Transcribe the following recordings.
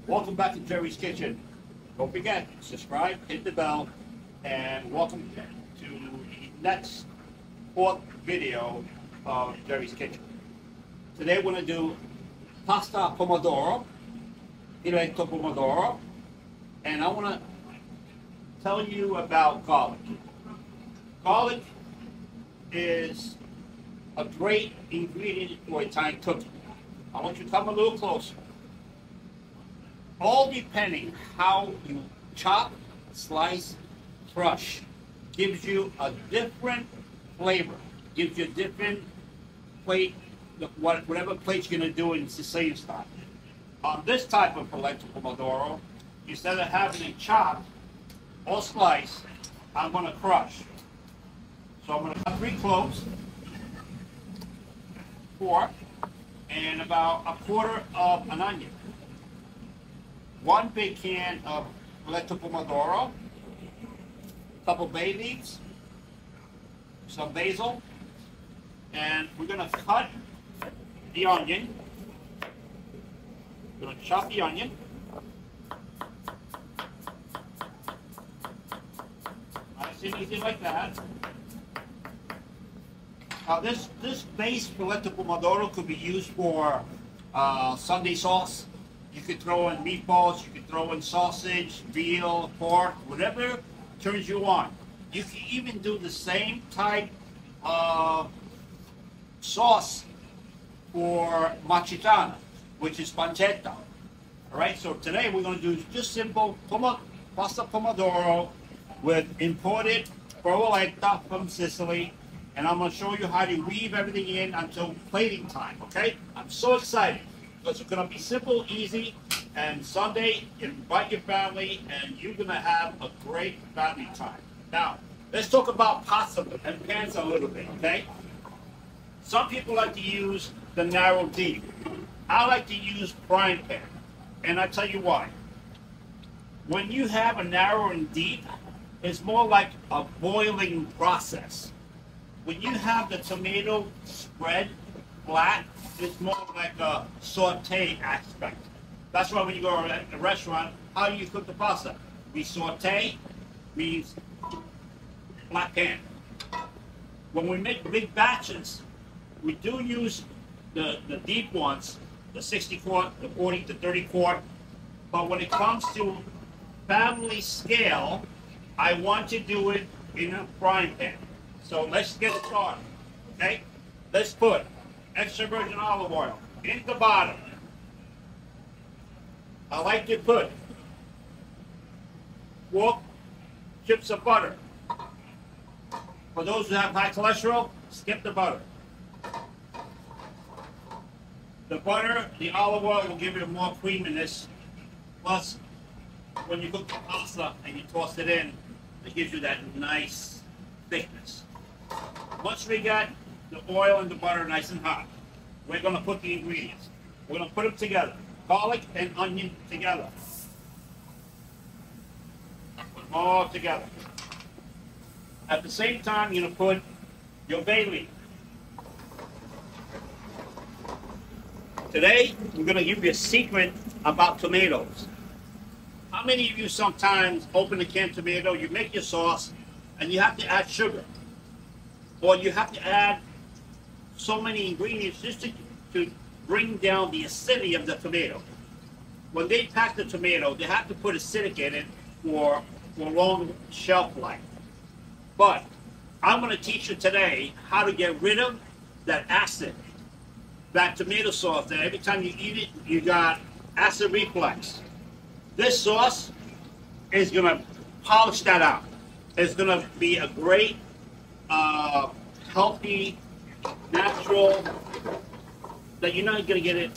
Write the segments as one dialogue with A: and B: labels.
A: Welcome back to Jerry's Kitchen. Don't forget, subscribe, hit the bell, and welcome to the next fourth video of Jerry's Kitchen. Today we're going to do pasta pomodoro, filetto pomodoro, and I want to tell you about garlic. Garlic is a great ingredient for Italian cooking. I want you to come a little closer. All depending how you chop, slice, crush, gives you a different flavor, gives you a different plate, whatever plate you're going to do in Sicilian style. On this type of filetto pomodoro, instead of having it chopped or sliced, I'm going to crush. So I'm going to cut 3 cloves, 4, and about a quarter of an onion. 1 big can of filetto pomodoro, a couple bay leaves, some basil, and we're going to cut the onion. We're going to chop the onion. Nice and easy like that. Now this base filetto pomodoro could be used for Sunday sauce. You could throw in meatballs, you could throw in sausage, veal, pork, whatever turns you on. You can even do the same type of sauce for macitana, which is pancetta. All right, so today we're going to do just simple pasta pomodoro with imported provoletta from Sicily, and I'm going to show you how to weave everything in until plating time, okay? I'm so excited. Because it's going to be simple, easy, and Sunday, you invite your family, and you're going to have a great family time. Now, let's talk about pasta and pans a little bit, okay? Some people like to use the narrow deep. I like to use frying pan, and I'll tell you why. When you have a narrow and deep, it's more like a boiling process. When you have the tomato spread flat, it's more like a saute aspect. That's why when you go to a restaurant, how do you cook the pasta? We saute, means flat pan. When we make big batches, we do use the deep ones, the 60 quart, the 40 to 30 quart, but when it comes to family scale, I want to do it in a frying pan. So let's get started, okay? Let's put extra virgin olive oil in the bottom. I like to put 4 chips of butter. For those who have high cholesterol, skip the butter. The butter, the olive oil will give you more creaminess. Plus, when you cook the pasta and you toss it in, it gives you that nice thickness. Once we got the oil and the butter nice and hot, we're going to put the ingredients. We're going to put them together. Garlic and onion together. Put them all together. At the same time, you're going to put your bay leaf. Today, we're going to give you a secret about tomatoes. How many of you sometimes open a canned tomato, you make your sauce, and you have to add sugar? Or you have to add so many ingredients just to bring down the acidity of the tomato. When they pack the tomato, they have to put acidic in it for long shelf life. But I'm going to teach you today how to get rid of that acid, that tomato sauce that every time you eat it, you got acid reflux. This sauce is going to polish that out. It's going to be a great, healthy, natural, that you're not going to get it,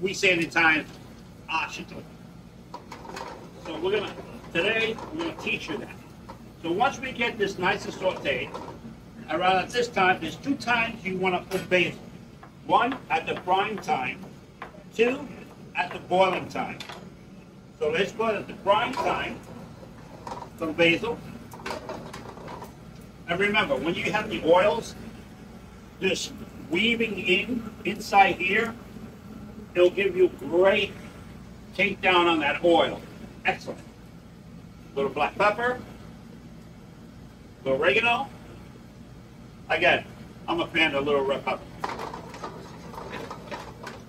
A: we say it in Italian, asciutto. So today, we're going to teach you that. So once we get this nice and sauteed, around at this time, there's 2 times you want to put basil. 1 at the frying time, 2 at the boiling time. So let's put at the frying time some basil. And remember, when you have the oils, just weaving inside here, it'll give you great take down on that oil. Excellent. A little black pepper, a little oregano. Again, I'm a fan of a little red pepper.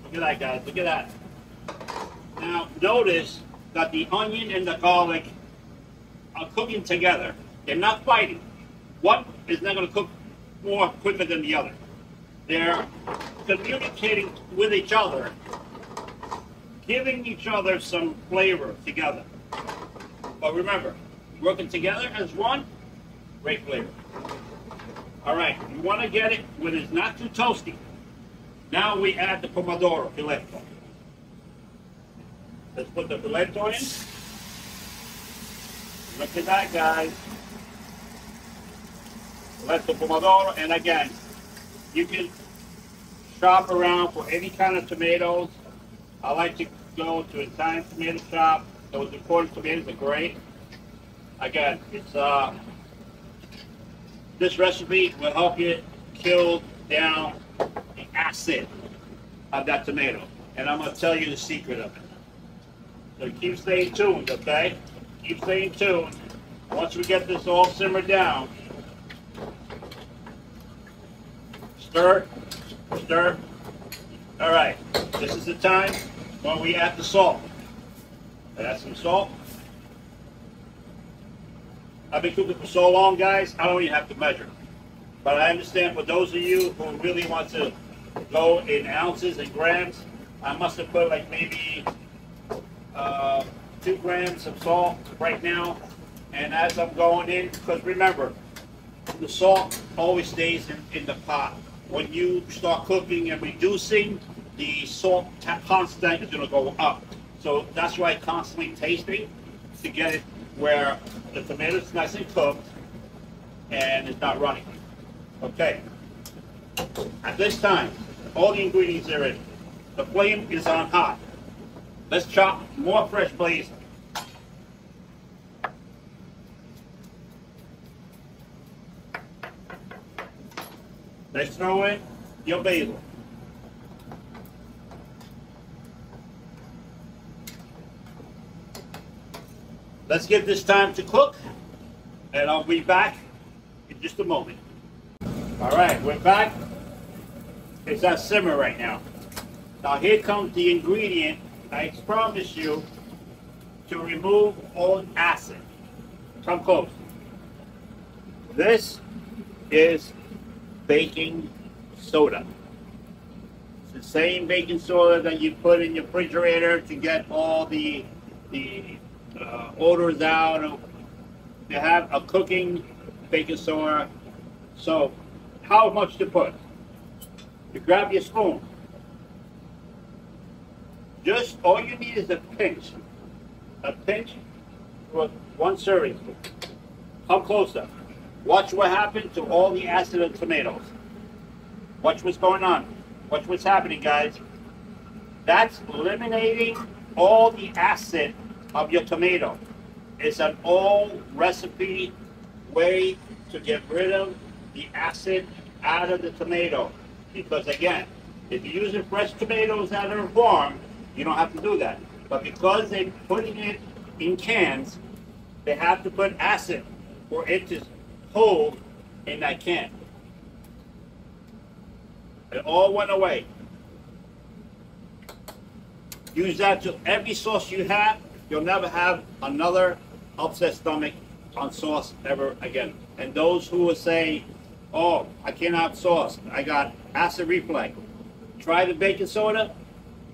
A: Look at that, guys. Look at that. Now, notice that the onion and the garlic are cooking together. They're not fighting. One is not going to cook more quicker than the other. They're communicating with each other, giving each other some flavor together. But remember, working together as one, great flavor. All right, you want to get it when it's not too toasty. Now we add the Pomodoro, Filetto. Let's put the Filetto in. Look at that, guys. Filetto Pomodoro, and again, you can shop around for any kind of tomatoes. I like to go to Italian tomato shop. Those imported tomatoes are great. Again, it's this recipe will help you kill down the acid of that tomato. And I'm going to tell you the secret of it. So keep staying tuned, okay? Keep staying tuned. Once we get this all simmered down, stir, stir. All right, this is the time when we add the salt. Add some salt. I've been cooking for so long, guys, I don't even have to measure. But I understand for those of you who really want to go in ounces and grams, I must have put like maybe 2 grams of salt right now. And as I'm going in, because remember, the salt always stays in the pot. When you start cooking and reducing, the salt content is going to go up. So that's why constantly tasting to get it where the tomato's nice and cooked and it's not running. Okay. At this time, all the ingredients are in. The flame is on hot. Let's chop more fresh basil. Let's throw in your basil. Let's give this time to cook, and I'll be back in just a moment. All right, we're back. It's at simmer right now. Now here comes the ingredient I promise you to remove all acid. Come close. This is baking soda. It's the same baking soda that you put in your refrigerator to get all the odors out. You have a cooking baking soda. So how much to put? You grab your spoon. Just all you need is a pinch. A pinch for 1 serving spoon. Come closer. Watch what happened to all the acid of tomatoes. Watch what's going on. Watch what's happening, guys. That's eliminating all the acid of your tomato. It's an old recipe way to get rid of the acid out of the tomato. Because again, if you're using fresh tomatoes out of a farm, you don't have to do that. But because they're putting it in cans, they have to put acid for it to hold in that can. It all went away. Use that to every sauce you have. You'll never have another upset stomach on sauce ever again. And those who will say, oh, I can't have sauce, I got acid reflux. Try the baking soda,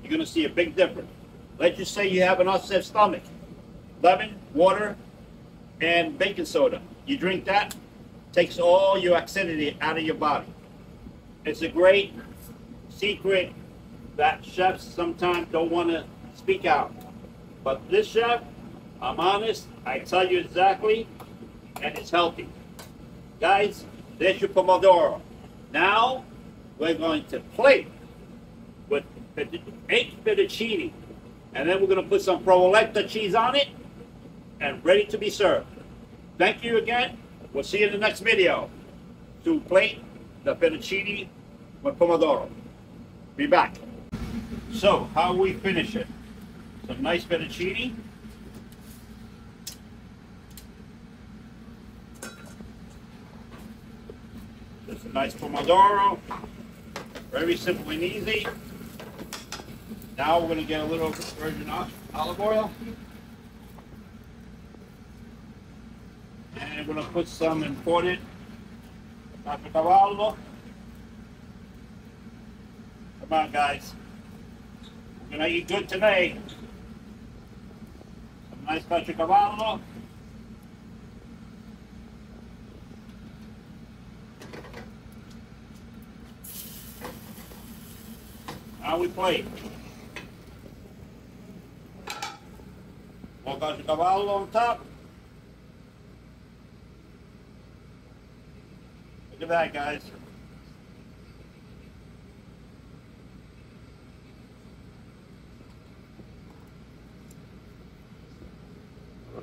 A: you're going to see a big difference. Let's just say you have an upset stomach. Lemon, water, and baking soda. You drink that, takes all your acidity out of your body. It's a great secret that chefs sometimes don't want to speak out. But this chef, I'm honest, I tell you exactly, and it's healthy. Guys, there's your Pomodoro. Now, we're going to plate with 8 fettuccine. And then we're going to put some provolone cheese on it, and ready to be served. Thank you again. We'll see you in the next video to plate the fettuccine with Pomodoro. Be back. So, how we finish it? So some nice fettuccine. Just a nice pomodoro. Very simple and easy. Now we're going to get a little virgin olive oil. And we're going to put some imported caciocavallo. Come on, guys. We're going to eat good today. Some nice caciocavallo. Now we plate. More caciocavallo on top. Look at that, guys.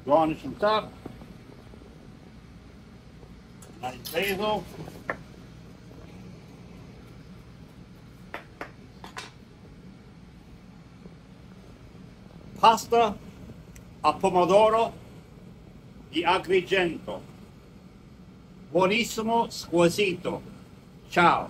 A: Garnish on top. Nice basil. Pasta a pomodoro di Agrigento. Buonissimo, squisito. Ciao.